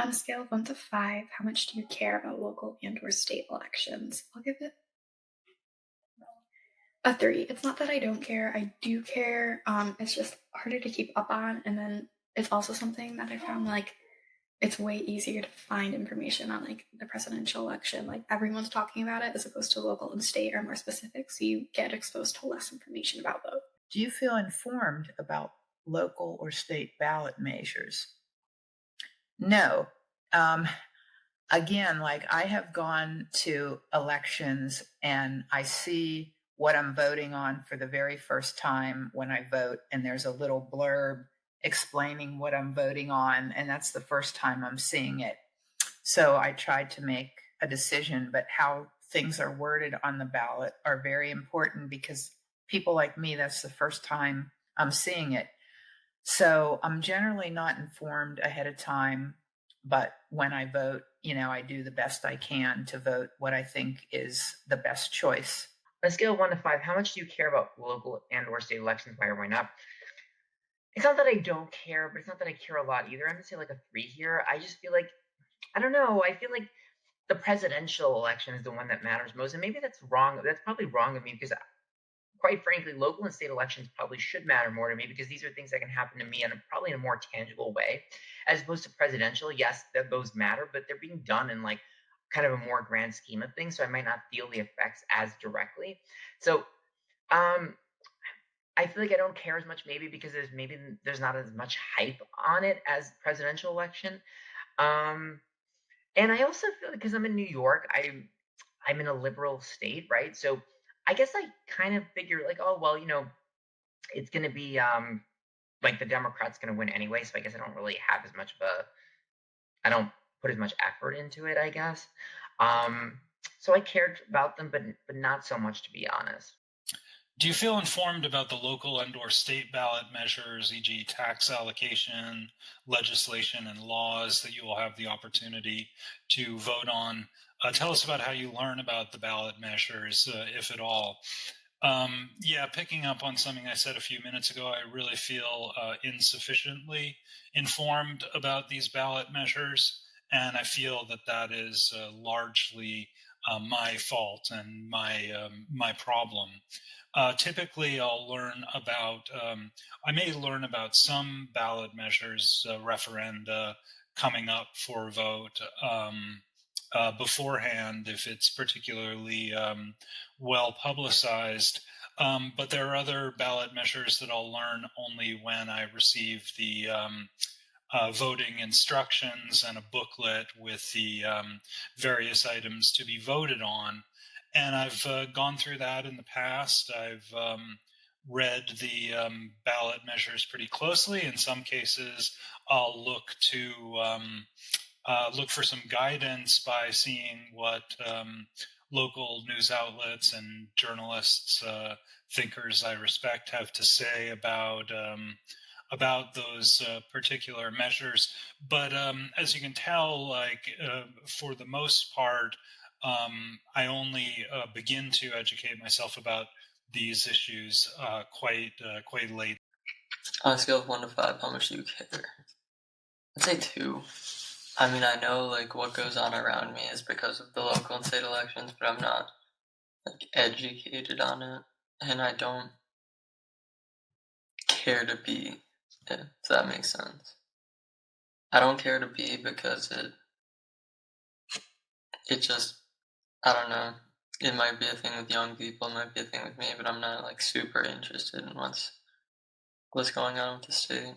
On a scale of 1 to 5, how much do you care about local and or state elections? I'll give it a 3. It's not that I don't care. I do care. It's just harder to keep up on. And then it's also something that I found like it's way easier to find information on like the presidential election. Like everyone's talking about it as opposed to local and state are more specific. So you get exposed to less information about both. Do you feel informed about local or state ballot measures? No. Um, Again, like I have gone to elections and I see what I'm voting on for the very first time when I vote, and there's a little blurb explaining what I'm voting on, and that's the first time I'm seeing it. So I tried to make a decision, but how things are worded on the ballot are very important because people like me, that's the first time I'm seeing it. So I'm generally not informed ahead of time, but when I vote, I do the best I can to vote what I think is the best choice. On a scale of 1 to 5, how much do you care about local and or state elections? Why or why not? It's not that I don't care, but it's not that I care a lot either. I'm gonna say like a 3 here. I just feel like I don't know. I feel like the presidential election is the one that matters most, and maybe that's wrong. That's probably wrong of me because, quite frankly, local and state elections probably should matter more to me because these are things that can happen to me probably in a more tangible way, as opposed to presidential. Yes, that those matter, but they're being done in like kind of a more grand scheme of things, so I might not feel the effects as directly. So, um, I feel like I don't care as much maybe because there's not as much hype on it as presidential election. Um, and I also feel because I'm in New York, I'm in a liberal state, right? So I guess I kind of figure like, oh well, it's gonna be like the Democrats gonna win anyway, so I guess I don't really have as much of a I don't put as much effort into it, I guess. Um, so I cared about them, but not so much to be honest. Do you feel informed about the local and/or state ballot measures, e.g., tax allocation, legislation, and laws that you will have the opportunity to vote on? Tell us about how you learn about the ballot measures, if at all. Yeah, picking up on something I said a few minutes ago, I really feel insufficiently informed about these ballot measures, and I feel that that is largely my fault and my problem. Typically, I may learn about some ballot measures, referenda coming up for vote beforehand if it's particularly well publicized. But there are other ballot measures that I'll learn only when I receive the voting instructions and a booklet with the various items to be voted on. And I've gone through that in the past. I've read the ballot measures pretty closely. In some cases, I'll look for some guidance by seeing what local news outlets and journalists, thinkers I respect, have to say about those particular measures. But as you can tell, for the most part, I only begin to educate myself about these issues quite late. On a scale of 1 to 5, how much do you care? I'd say 2. I mean, I know like what goes on around me is because of the local and state elections, but I'm not like educated on it, and I don't care to be. If that makes sense. I don't care to be because it just I don't know. It might be a thing with young people, it might be a thing with me, but I'm not like super interested in what's going on with the state.